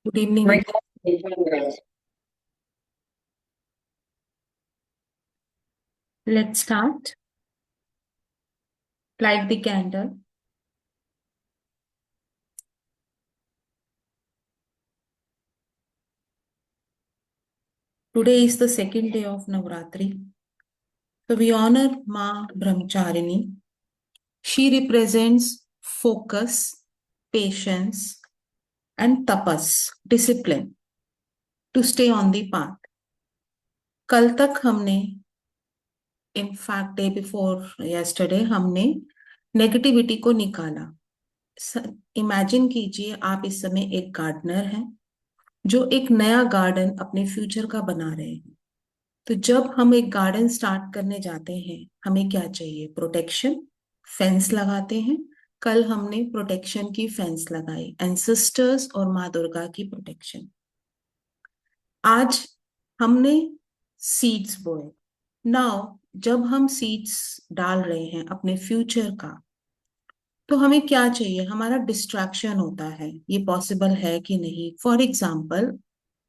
Good evening. Let's start. Light the candle. Today is the second day of Navratri. So we honor Ma Brahmacharini. She represents focus, patience, and tapas, discipline, to stay on the path. कल तक हमने in fact day before yesterday हमने negativity को निकाला. Imagine कीजिए आप इस समय एक गार्डनर हैं जो एक नया गार्डन अपने फ्यूचर का बना रहे हैं. तो जब हम एक गार्डन स्टार्ट करने जाते हैं हमें क्या चाहिए? प्रोटेक्शन. फेंस लगाते हैं. कल हमने प्रोटेक्शन की फेंस लगाई, एंसेस्टर्स और माँ दुर्गा की प्रोटेक्शन. आज हमने सीड्स बोए. नाउ जब हम सीड्स डाल रहे हैं अपने फ्यूचर का, तो हमें क्या चाहिए? हमारा डिस्ट्रैक्शन होता है. ये पॉसिबल है कि नहीं? फॉर एग्जाम्पल,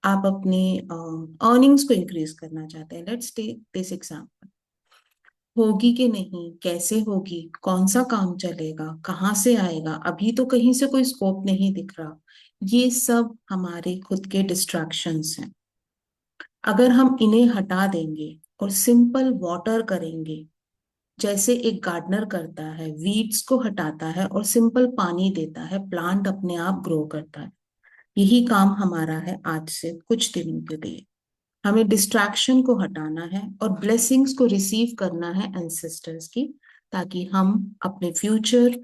आप अपनी अर्निंग्स को इंक्रीज करना चाहते हैं. Let's take this example. होगी कि नहीं, कैसे होगी, कौन सा काम चलेगा, कहाँ से आएगा, अभी तो कहीं से कोई स्कोप नहीं दिख रहा. ये सब हमारे खुद के डिस्ट्रैक्शंस हैं. अगर हम इन्हें हटा देंगे और सिंपल वाटर करेंगे, जैसे एक गार्डनर करता है, वीड्स को हटाता है और सिंपल पानी देता है, प्लांट अपने आप ग्रो करता है. यही काम हमारा है आज से कुछ दिनों के लिए. हमें डिस्ट्रैक्शन को हटाना है और ब्लेसिंग्स को रिसीव करना है एंसेस्टर्स की, ताकि हम अपने फ्यूचर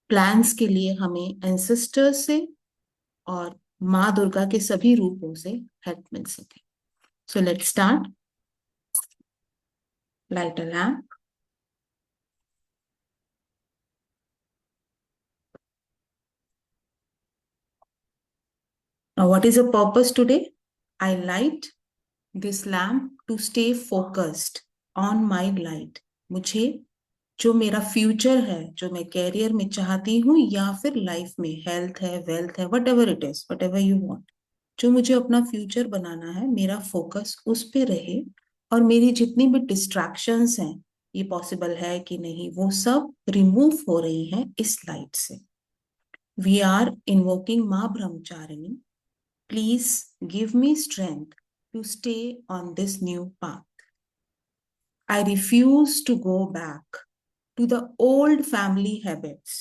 प्लान्स के लिए हमें एंसेस्टर्स से और माँ दुर्गा के सभी रूपों से हेल्प मिल सके. So let's start. Light a lamp. Now, what is the purpose today? I light this lamp to stay focused on my light. मुझे जो मेरा फ्यूचर है, जो मैं कैरियर में चाहती हूँ या फिर लाइफ में, हेल्थ है, वेल्थ है, what ever it is, what ever you want, जो मुझे अपना फ्यूचर बनाना है, मेरा फोकस उस पे रहे. और मेरी जितनी भी डिस्ट्रैक्शंस हैं, ये पॉसिबल है कि नहीं, वो सब रिमूव हो रही हैं इस लाइट से. वी आर इन्वोकिंग माँ Brahmacharini. Please give me strength to stay on this new path. I refuse to go back to the old family habits.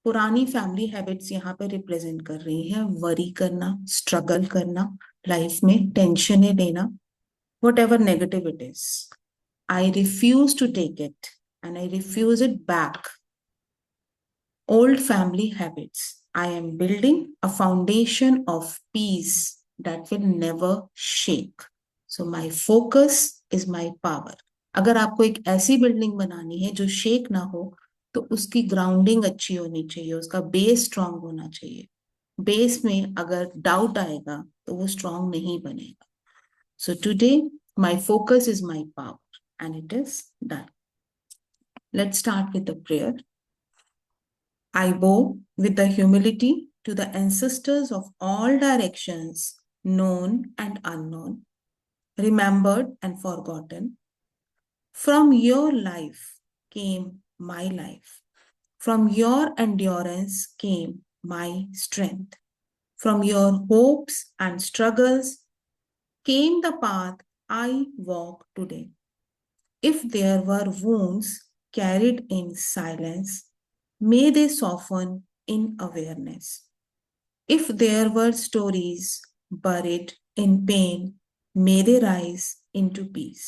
पुरानी फैमिली हैबिट्स यहाँ पे रिप्रेजेंट कर रही हैं वरी करना, स्ट्रगल करना, लाइफ में टेंशनें लेना, whatever negative it is. I refuse to take it and I refuse it back. Old family habits. I am building a foundation of peace that will never shake. So my focus is my power. अगर आपको एक ऐसी building बनानी है जो shake ना हो, तो उसकी ग्राउंडिंग अच्छी होनी चाहिए, उसका बेस स्ट्रांग होना चाहिए. बेस में अगर डाउट आएगा तो वो स्ट्रांग नहीं बनेगा. So today my focus is my power and it is done. Let's start with the prayer. I bow with the humility to the ancestors of all directions, known and unknown, remembered and forgotten. From your life came my life. From your endurance came my strength. From your hopes and struggles came the path I walk today. If there were wounds carried in silence, may they soften in awareness. If there were stories buried in pain, may they rise into peace.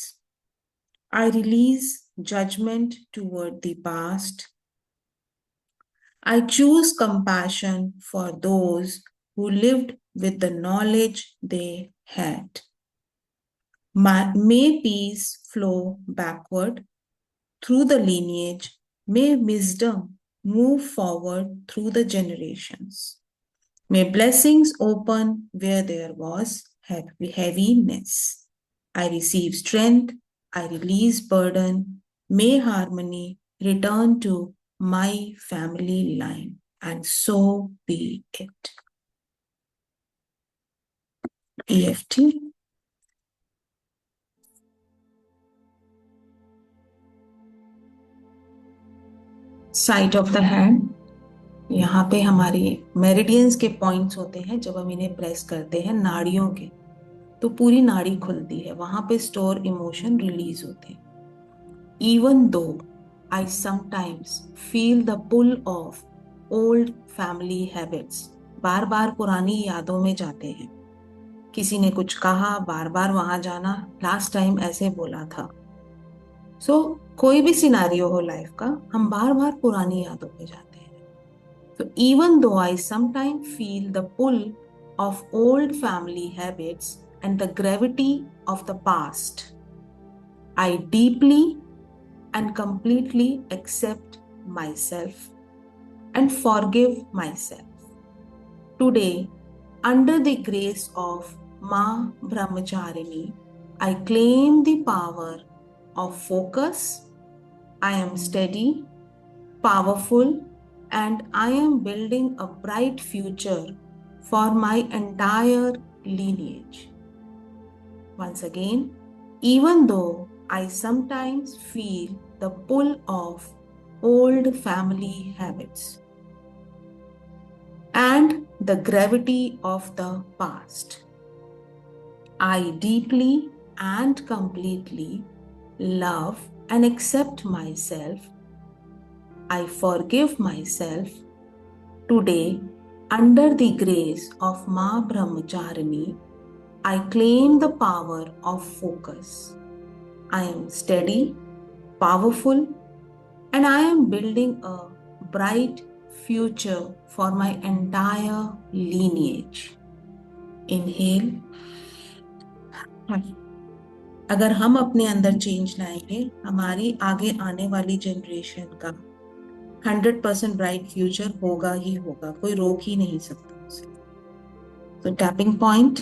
I release judgment toward the past. I choose compassion for those who lived with the knowledge they had. May peace flow backward through the lineage. May wisdom move forward through the generations. May blessings open where there was heaviness. I receive strength. I release burden. May harmony return to my family line. And so be it. EFT. Side of the hand, यहाँ पे हमारी meridians के points होते हैं। जब हम इन्हें press करते हैं नाड़ियों के, तो पूरी नाड़ी खुलती है, वहां पे स्टोर इमोशन रिलीज होते हैं। Even though I sometimes feel the pull of old family habits, बार बार पुरानी यादों में जाते हैं। किसी ने कुछ कहा, बार बार वहां जाना, लास्ट टाइम ऐसे बोला था। कोई भी सिनारियो हो लाइफ का, हम बार बार पुरानी यादों में जाते हैं। So even though I sometimes feel the pull of old family habits and the gravity of the past, I deeply and completely accept myself and forgive myself. Today, under the grace of Ma Brahmacharini, I claim the power of focus. I am steady, powerful, and I am building a bright future for my entire lineage. Once again, even though I sometimes feel the pull of old family habits and the gravity of the past, I deeply and completely love and accept myself. I forgive myself. Today, under the grace of Ma Brahmacharini, I claim the power of focus. I am steady, powerful, and I am building a bright future for my entire lineage. Inhale. अगर हम अपने अंदर change लाएंगे, हमारी आगे आने वाली generation का 100% ब्राइट फ्यूचर होगा ही होगा, कोई रोक ही नहीं सकता उसे। तो tapping point,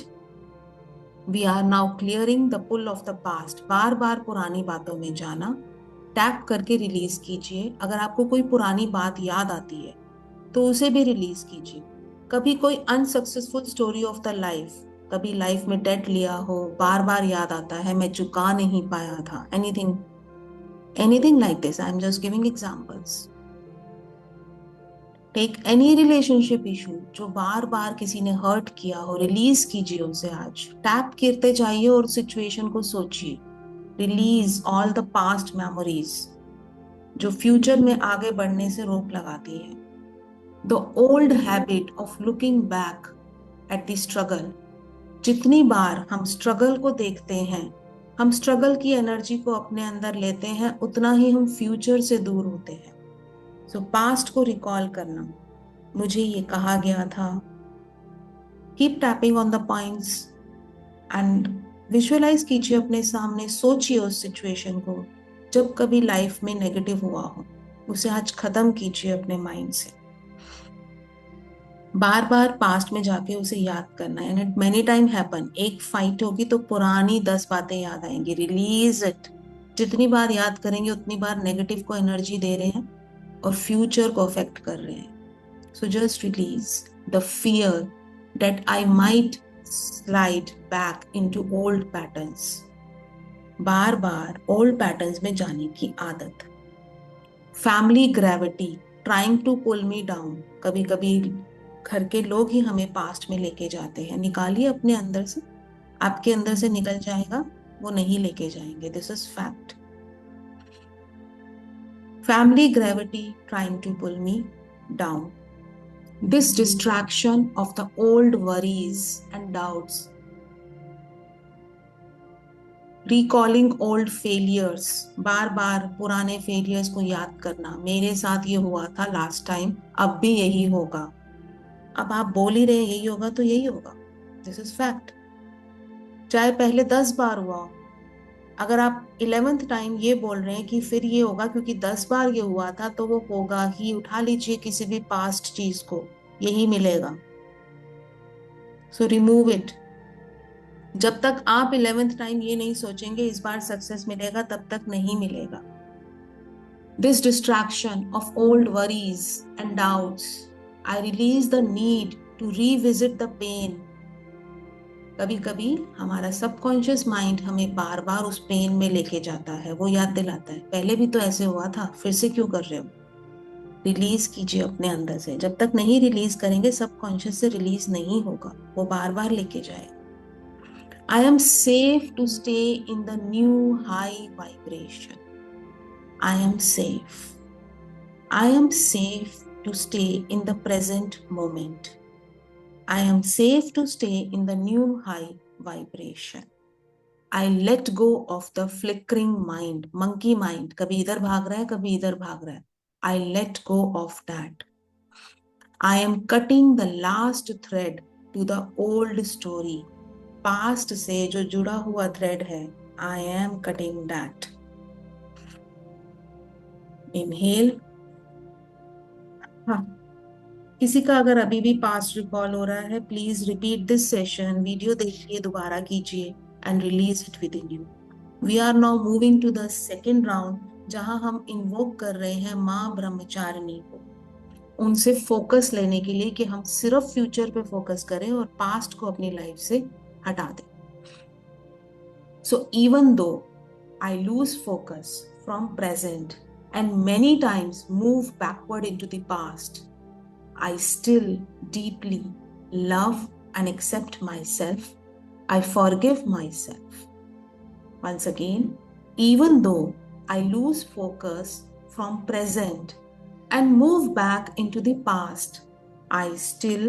we are now clearing the pull of the past. बार बार पुरानी बातों में जाना, टैप करके रिलीज कीजिए। अगर आपको कोई पुरानी बात याद आती है तो उसे भी रिलीज कीजिए। कभी कोई unsuccessful story of the life, कभी लाइफ में डेट लिया हो, बार बार याद आता है, मैं चुका नहीं पाया था, anything like this, I am just giving examples. Take any relationship issue जो बार बार किसी ने हर्ट किया हो, रिलीज कीजिए उसे। आज टैप करते जाइए और सिचुएशन को सोचिए। Release all the past memories जो फ्यूचर में आगे बढ़ने से रोक लगाती है। The old habit of looking back at the struggle, जितनी बार हम स्ट्रगल को देखते हैं, हम स्ट्रगल की एनर्जी को अपने अंदर लेते हैं, उतना ही हम फ्यूचर से दूर होते हैं। पास्ट को रिकॉल करना, मुझे ये कहा गया था। Keep tapping on the points and visualise कीजिए अपने सामने, सोचिए उस सिचुएशन को जब कभी लाइफ में नेगेटिव हुआ हो, उसे आज खत्म कीजिए अपने माइंड से। बार बार पास्ट में जाके उसे याद करना है। And it many time happen, एक फाइट होगी तो पुरानी 10 बातें याद आएंगी। Release it. जितनी बार याद करेंगे उतनी बार नेगेटिव को एनर्जी दे रहे हैं और फ्यूचर को अफेक्ट कर रहे हैं। So just release the fear that I might slide back into old patterns. Bar bar old patterns में जाने की आदत। Family gravity trying to pull me down. कभी कभी घर के लोग ही हमें पास्ट में लेके जाते हैं। निकालिए अपने अंदर से, आपके अंदर से निकल जाएगा, वो नहीं लेके जाएंगे। This is fact. Family gravity trying to pull me down. This distraction of the old worries and doubts, recalling old failures, बार बार पुराने फेलियर्स को याद करना। मेरे साथ ये हुआ था लास्ट टाइम, अब भी यही होगा। अब आप बोल ही रहे यही होगा तो यही होगा। This is fact. चाहे पहले 10 बार हुआ हो, अगर आप 11th टाइम ये बोल रहे हैं कि फिर ये होगा क्योंकि 10 बार ये हुआ था, तो वो होगा ही। उठा लीजिए किसी भी पास्ट चीज को, यही मिलेगा। So remove it. जब तक आप 11th टाइम ये नहीं सोचेंगे इस बार सक्सेस मिलेगा, तब तक नहीं मिलेगा। This distraction of old worries and doubts, I release the need to revisit the pain कभी कभी हमारा सबकॉन्शियस माइंड हमें बार बार उस पेन में लेके जाता है, वो याद दिलाता है पहले भी तो ऐसे हुआ था, फिर से क्यों कर रहे हो। रिलीज कीजिए अपने अंदर से, जब तक नहीं रिलीज करेंगे सबकॉन्शियस से रिलीज नहीं होगा, वो बार बार लेके जाएगा। I am safe to stay in the new high vibration. I am safe. I am safe to stay in the present moment. I am safe to stay in the new high vibration. I let go of the flickering mind, monkey mind. कभी इधर भाग रहा है, कभी इधर भाग रहा है. I let go of that. I am cutting the last thread to the old story. Past से जो जुड़ा हुआ थ्रेड है, I am cutting that. Inhale. हाँ, किसी का अगर अभी भी पास्ट रिकॉल हो रहा है, please repeat this session, video देखिए, दोबारा कीजिए and release it within you. We are now moving to the second round, जहां हम इन्वोक कर रहे हैं माँ ब्रह्मचारिणी को, उनसे फोकस लेने के लिए कि हम सिर्फ फ्यूचर पे फोकस करें और पास्ट को अपनी लाइफ से हटा दें. So even though I lose focus from present and many times move backward into the past, I still deeply love and accept myself. I forgive myself. Once again, even though I lose focus from present and move back into the past, I still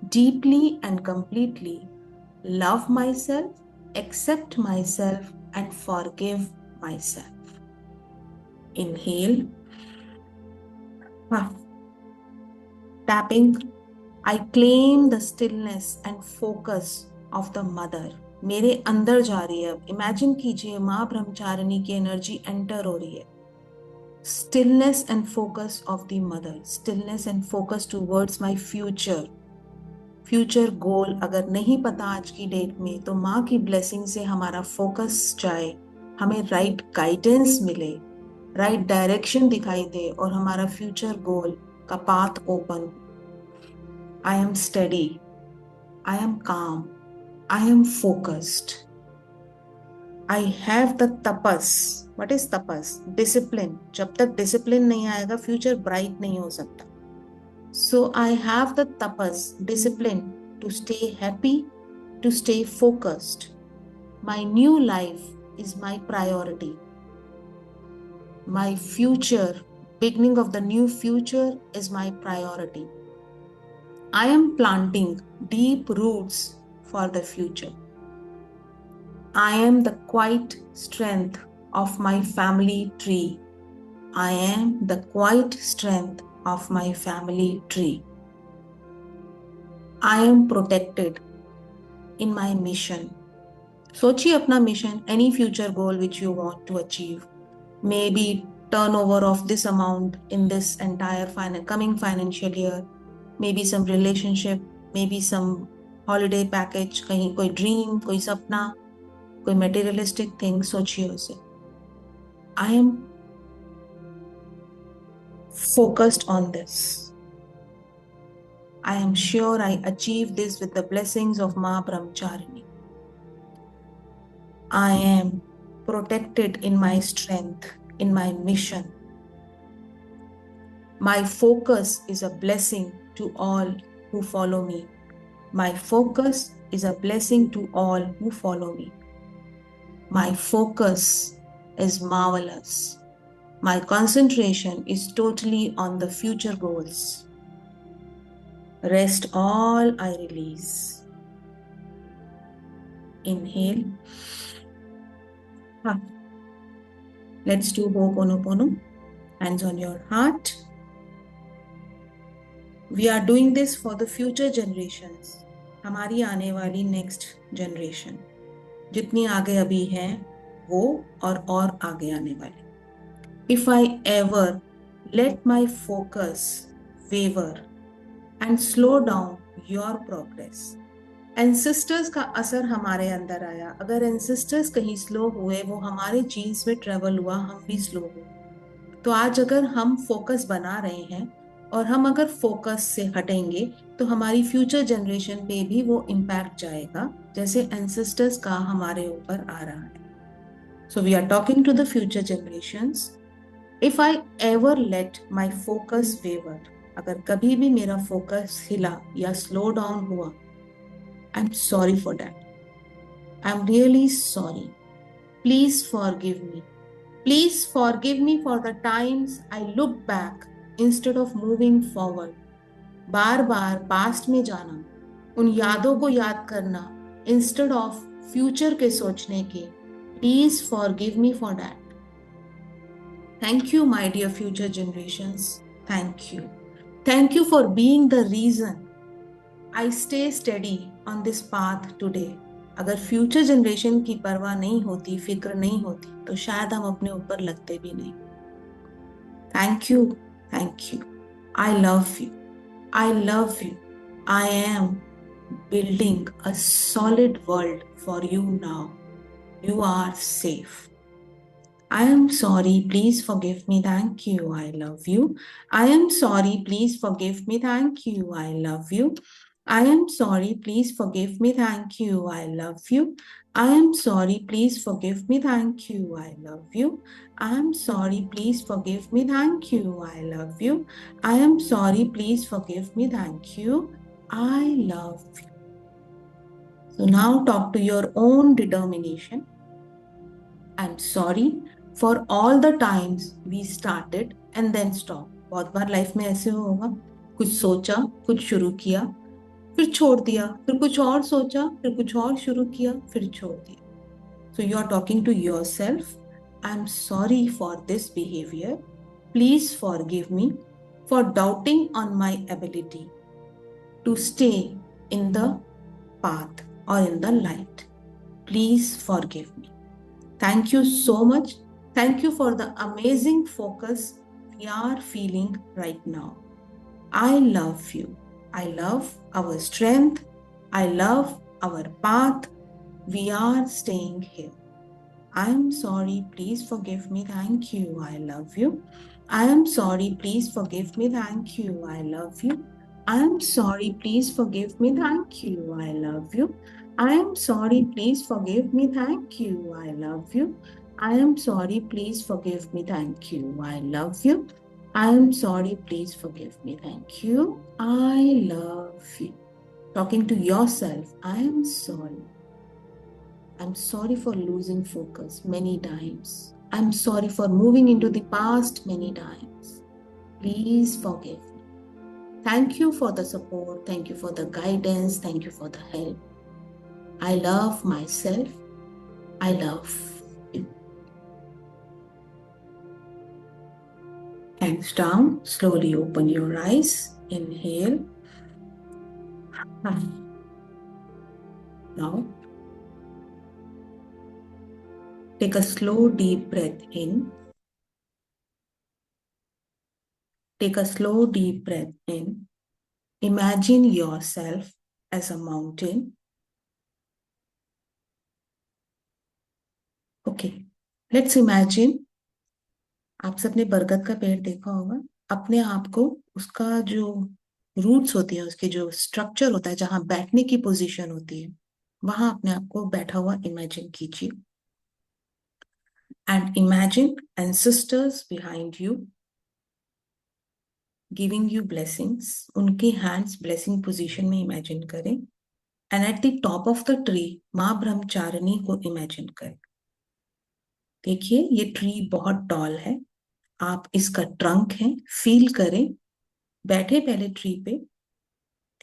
deeply and completely love myself, accept myself, and forgive myself. Inhale. Tapping. I claim the stillness and focus of the mother. मेरे अंदर जा रही है. Imagine कीजिए माँ ब्रह्मचारिणी की energy enter हो रही है. Stillness and focus of the mother. Stillness and focus towards my future. Future goal अगर नहीं पता आज की डेट में, तो माँ की ब्लेसिंग से हमारा फोकस जाए, हमें राइट गाइडेंस मिले, राइट डायरेक्शन दिखाई दे और हमारा फ्यूचर गोल का path open. I am study, I am calm, I am focused. I have the tapas. What is tapas? Discipline. जब तक डिसिप्लिन नहीं आएगा, फ्यूचर ब्राइट नहीं हो सकता. So I have the tapas, discipline, to stay happy, to stay focused. My new life is my priority. My future, beginning of the new future, is my priority. I am planting deep roots for the future. I am the quiet strength of my family tree. I am the quiet strength of my family tree. I am protected in my mission. सोचिए अपना mission, any future goal which you want to achieve. Maybe turnover of this amount in this entire coming financial year. Maybe some relationship, maybe some holiday package, कहीं कोई dream, कोई सपना, कोई materialistic thing. सोचिए उसे. I am focused on this. I am sure I achieve this with the blessings of Ma Brahmcharini. I am protected in my strength, in my mission. My focus is a blessing to all who follow me. My focus is a blessing to all who follow me. My focus is marvelous. My concentration is totally on the future goals. Rest all, I release. Inhale. Let's do Ho'oponopono. Hands on your heart. We are doing this for the future generations. हमारी आने वाली next generation. जितनी आगे अभी हैं वो और आगे आने वाले. If I ever let my focus waver and slow down your progress. Ancestors का असर हमारे अंदर आया. अगर एंसेस्टर्स कहीं स्लो हुए, वो हमारे जीन्स में ट्रेवल हुआ, हम भी स्लो हुए. तो आज अगर हम फोकस बना रहे हैं, और हम अगर फोकस से हटेंगे तो हमारी फ्यूचर जनरेशन पे भी वो इम्पैक्ट जाएगा, जैसे एंसेस्टर्स का हमारे ऊपर आ रहा है. So we are talking to the future generations. If I ever let my focus waver, अगर कभी भी मेरा फोकस हिला या स्लो डाउन हुआ, I am sorry for that. I am really sorry. Please forgive me. Please forgive me for the times I look back instead of moving forward. Bar bar past में जाना, उन यादों को याद करना इंस्टेड ऑफ फ्यूचर के सोचने के. Please forgive me for that. Thank you, my dear future generations. Thank you. Thank you for being the reason I stay steady on this path today. अगर फ्यूचर जनरेशन की परवाह नहीं होती, फिक्र नहीं होती, तो शायद हम अपने ऊपर लगते भी नहीं. Thank you. Thank you. I love you. I love you. I am building a solid world for you now. You are safe. I am sorry, please forgive me, thank you, I love you. I am sorry, please forgive me, thank you, I love you. I am sorry, please forgive me, thank you, I love you. I am sorry, please forgive me, thank you, I love you. I am sorry, please forgive me, thank you, I love you. I am sorry, please forgive me, thank you, I love you. So now talk to your own determination. I'm sorry for all the times we started and then stopped. बहुत बार life में ऐसे होगा, कुछ सोचा, कुछ शुरू किया, फिर छोड़ दिया, फिर कुछ और सोचा, फिर कुछ और शुरू किया, फिर छोड़ दिया. So you are talking to yourself. I'm sorry for this behavior. Please forgive me for doubting on my ability to stay in the path or in the light. Please forgive me. Thank you so much. Thank you for the amazing focus we are feeling right now. I love you. I love our strength. I love our path. We are staying here. I am sorry. Please forgive me. Thank you. I love you. I am sorry. Please forgive me. Thank you. I love you. I am sorry. Please forgive me. Thank you. I love you. I am sorry. Please forgive me. Thank you. I love you. I am sorry. Please forgive me. Thank you. I love you. I am sorry. Please forgive me. Thank you. I love you. Talking to yourself. I am sorry. I'm sorry for losing focus many times. I'm sorry for moving into the past many times. Please forgive me. Thank you for the support. Thank you for the guidance. Thank you for the help. I love myself. I love you. Hands down. Slowly open your eyes. Inhale. Now, take a slow, deep breath in. Take a slow, deep breath in. Imagine yourself as a mountain. Okay, let's imagine. आप सबने बरगद का पेड़ देखा होगा. अपने आप को उसका जो रूट्स होती है, उसके जो स्ट्रक्चर होता है, जहां बैठने की पोजीशन होती है, वहां अपने आप को बैठा हुआ इमेजिन कीजिए. And imagine ancestors behind you giving you blessings. उनके हैंड्स ब्लेसिंग पोजीशन में इमेजिन करें. And at the top of the tree माँ ब्रह्मचारिणी को इमेजिन करें. देखिए, ये ट्री बहुत टॉल है. आप इसका ट्रंक है, फील करें. बैठे पहले ट्री पे.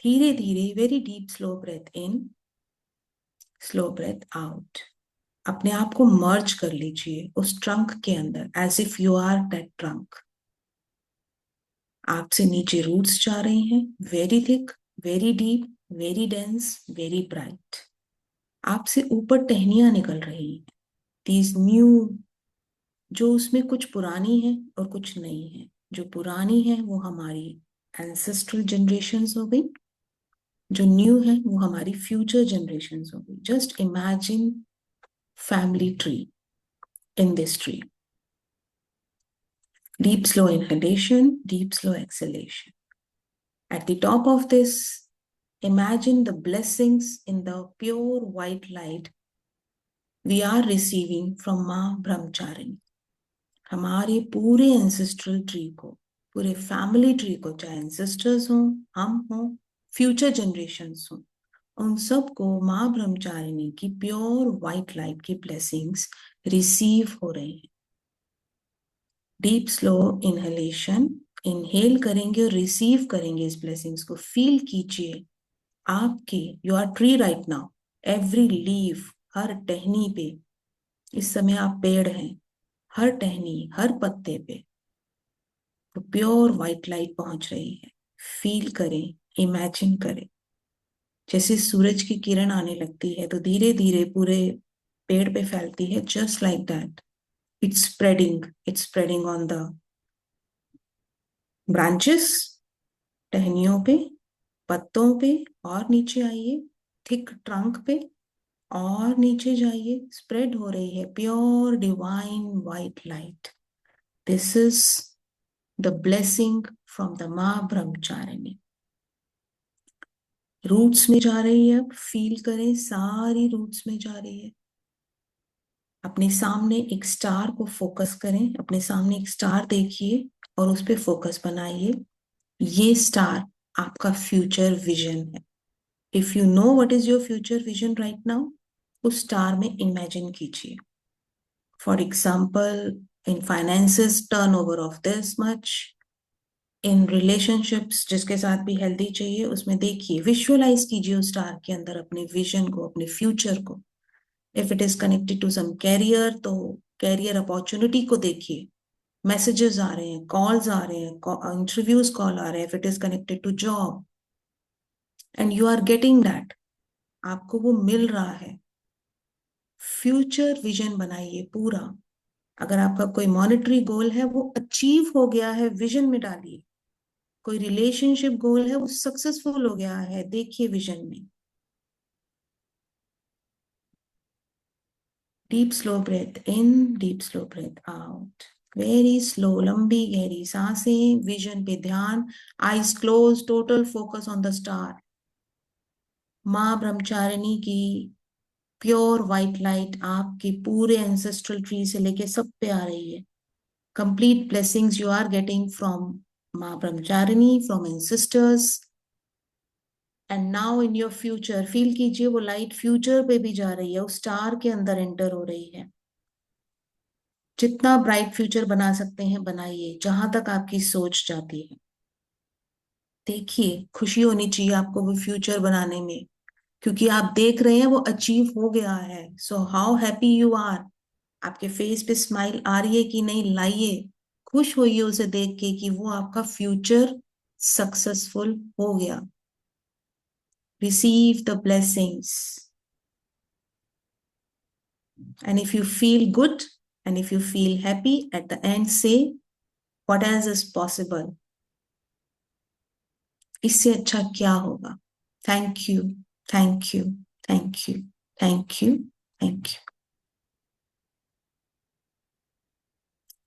धीरे धीरे वेरी डीप स्लो ब्रेथ इन, स्लो ब्रेथ आउट. अपने आप को मर्ज कर लीजिए उस ट्रंक के अंदर, as if you are that trunk. आपसे नीचे रूट्स जा रही हैं, very thick, very deep, very dense, very bright. आपसे ऊपर टहनियां निकल रही हैं. दीज न्यू, जो उसमें कुछ पुरानी है और कुछ नई है. जो पुरानी है वो हमारी एंसेस्ट्रल जनरेशंस हो गई. जो न्यू है वो हमारी फ्यूचर जनरेशंस हो गई. Just imagine family tree. In this tree Deep, slow inhalation, deep, slow exhalation. At the top of this, imagine the blessings in the pure white light we are receiving from माँ ब्रह्मचारिणी. हमारे पूरे ancestral tree को, पूरे family tree को, चाहे ancestors हों, हम हों, फ्यूचर जनरेशन्स हों, उन सबको माँ ब्रह्मचारिणी की प्योर व्हाइट लाइट की ब्लेसिंग्स रिसीव हो रही हैं. डीप स्लो इनहेलेशन, इनहेल करेंगे और रिसीव करेंगे इस ब्लेसिंग्स को. फील कीजिए आपके, you are tree right now. Every leaf, हर टहनी पे इस समय आप पेड़ हैं. हर टहनी, हर पत्ते पे तो प्योर व्हाइट लाइट पहुंच रही है. फील करें, इमेजिन करें. जैसे सूरज की किरण आने लगती है तो धीरे धीरे पूरे पेड़ पे फैलती है. Just like that it's spreading on the branches, टहनियों पे, पत्तों पे, और नीचे आइए थिक ट्रंक पे, और नीचे जाइए. स्प्रेड हो रही है pure divine white light. This is the blessing from the माँ ब्रह्मचारिणी. रूट्स में जा रही है. अब फील करें, सारी रूट्स में जा रही है. अपने सामने एक स्टार को फोकस करें. अपने सामने एक स्टार देखिए और उस पर फोकस बनाइए. ये स्टार आपका फ्यूचर विजन है. If you know what is your future vision right now, उस स्टार में इमेजिन कीजिए. For example, in finances turnover of this much. In relationships, जिसके साथ भी हेल्दी चाहिए, उसमें देखिए, विजुअलाइज कीजिए उस स्टार के अंदर अपने विजन को, अपने फ्यूचर को. If it is connected to some career, तो कैरियर अपॉर्चुनिटी को देखिए. मैसेजेस आ रहे हैं, कॉल्स आ रहे हैं, इंटरव्यूज कॉल आ रहे हैं. If it is connected to job and you are getting that, आपको वो मिल रहा है. फ्यूचर विजन बनाइए पूरा. अगर आपका कोई मॉनेटरी गोल है वो अचीव हो गया है, विजन में डालिए. कोई रिलेशनशिप गोल है वो सक्सेसफुल हो गया है, देखिए विजन में. Deep slow breath in, deep slow breath out. Very slow, लंबी गहरी सांसें. विजन पे ध्यान. Eyes close, total focus on the star. माँ ब्रह्मचारिणी की प्योर व्हाइट लाइट आपके पूरे एंसेस्ट्रल ट्री से लेके सब पे आ रही है. Complete blessings you are getting from माँ Brahmacharini, from ancestors. And now in your future, feel कीजिए वो लाइट फ्यूचर पे भी जा रही है, उस स्टार के अंदर एंटर हो रही है. जितना ब्राइट फ्यूचर बना सकते हैं बनाइए, जहां तक आपकी सोच जाती है. देखिए, खुशी होनी चाहिए आपको वो फ्यूचर बनाने में, क्योंकि आप देख रहे हैं वो अचीव हो गया है. So how happy you are. आपके फेस पे स्माइल आ रही है कि नहीं, लाइए. खुश होइए उसे देख के कि वो आपका फ्यूचर सक्सेसफुल हो गया. Receive the blessings. And if you feel good and if you feel happy, at the end say, what else is possible? इससे अच्छा क्या होगा? Thank you, thank you, thank you, thank you, thank you.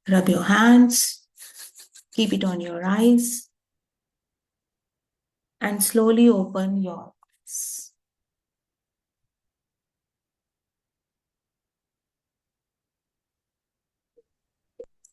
Rub your hands, keep it on your eyes, and slowly open your